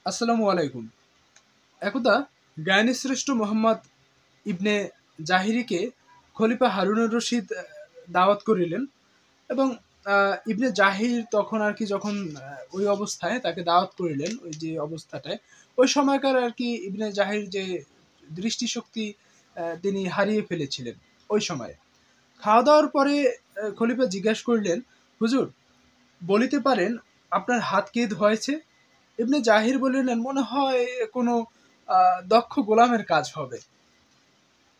আসসালামু আলাইকুম। একদা জ্ঞানীশ্রেষ্ঠ মোহাম্মদ ইবনে জাহিরিকে খলিফা হারুনুর রশিদ দাওয়াত করিলেন এবং ইবনে জাহির তখন আর কি যখন ওই অবস্থায় তাকে দাওয়াত করিলেন ওই যে অবস্থাটায় ওই সময়কার আর কি ইবনে জাহির যে দৃষ্টিশক্তি তিনি হারিয়ে ফেলেছিলেন ওই সময়ে। খাওয়া দাওয়ার পরে খলিফা জিজ্ঞাসা করলেন, হুজুর বলিতে পারেন আপনার হাত কে ধোয়াইছে? ইবনে জাহির বলিলেন, মনে হয় কোনো দক্ষ গোলামের কাজ হবে।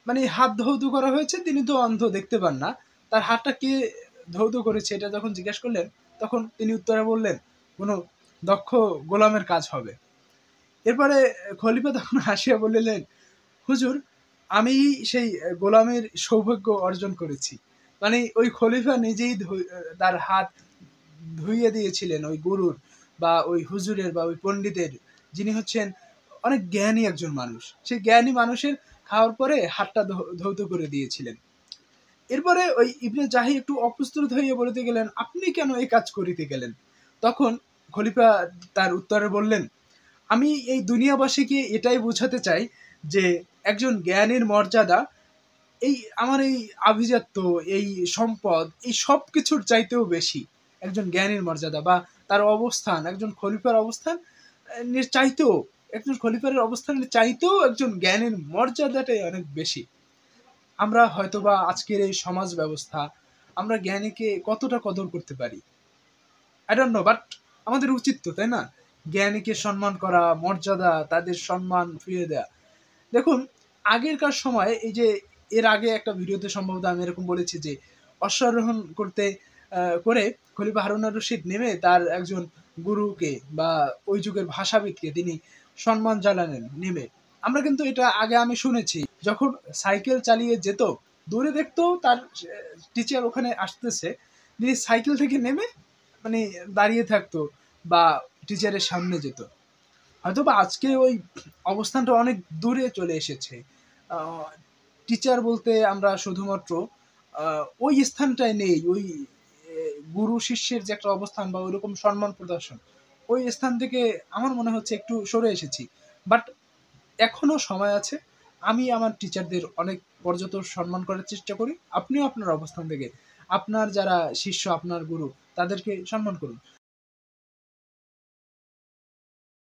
মানে হাত ধৌত করা হয়েছে, তিনি তো অন্ধ, দেখতে পান না। তার হাতটা কে ধৌত করেছে এটা যখন জিজ্ঞেস করলেন, তখন তিনি উত্তরে বললেন, কোনো দক্ষ গোলামের কাজ হবে। এরপরে খলিফা তখন হাসিয়া বলিলেন, হুজুর আমি সেই গোলামের সৌভাগ্য অর্জন করেছি। মানে ওই খলিফা নিজেই তার হাত ধুইয়ে দিয়েছিলেন ওই গুরুর বা ওই হুজুরের বা ওই পণ্ডিতের, যিনি হচ্ছেন অনেক জ্ঞানী একজন মানুষ। সেই জ্ঞানী মানুষের খাওয়ার পরে হাতটা ধৌত করে দিয়েছিলেন। এরপরে ওই ইবনে জাহি একটু অপ্রস্তুত হয়ে বলিতে গেলেন, আপনি কেন এই কাজ করিতে গেলেন? তখন খলিফা তার উত্তরে বললেন, আমি এই দুনিয়াবাসীকে এটাই বোঝাতে চাই যে একজন জ্ঞানীর মর্যাদা এই আমার এই আভিজাত্য, এই সম্পদ, এই সব কিছুর চাইতেও বেশি। একজন জ্ঞানীর মর্যাদা বা তার অবস্থান, একজন খলিফার অবস্থান চাইতেও, একজন খলিফার অবস্থানের চাইতেও একজন জ্ঞানীর মর্যাদাটাই অনেক বেশি। আমরা হয়তোবা আজকের এই সমাজ ব্যবস্থা, আমরা জ্ঞানীকে কতটা কদর করতে পারি আই ডোন্ট নো, বাট আমাদের উচিত তো, তাই না? জ্ঞানীকে সম্মান করা, মর্যাদা, তাদের সম্মান ফিরিয়ে দেয়া। দেখুন, আগেরকার সময় এই যে এর আগে একটা ভিডিওতে সম্ভবত আমি এরকম বলেছি যে অশ্বারোহণ করতে করে খলিফা হারুন আর রশিদ নেমে তার একজন গুরুকে বা ওই যুগের ভাষাবিদকে তিনি সম্মান জানালেন নেমে। আমরা কিন্তু এটা আগে আমি শুনেছি, যখন সাইকেল চালিয়ে যেত দূরে দেখতো তার টিচার ওখানে আসতেছে, তিনি সাইকেল থেকে নেমে মানে দাঁড়িয়ে থাকতো বা টিচারের সামনে যেত। হয়তো বা আজকে ওই অবস্থানটা অনেক দূরে চলে এসেছে। টিচার বলতে আমরা শুধুমাত্র ওই স্থানটায় নেই, ওই গুরু শিষ্যের যে একটা অবস্থান বা ওইরকম সম্মান প্রদর্শন, ওই স্থান থেকে আমার মনে হচ্ছে একটু সরে এসেছি। বাট এখনো সময় আছে। আমি আমার টিচারদের অনেক পর্যন্ত সম্মান করার চেষ্টা করি। আপনিও আপনার অবস্থান থেকে আপনার যারা শিষ্য, আপনার গুরু, তাদেরকে সম্মান করুন।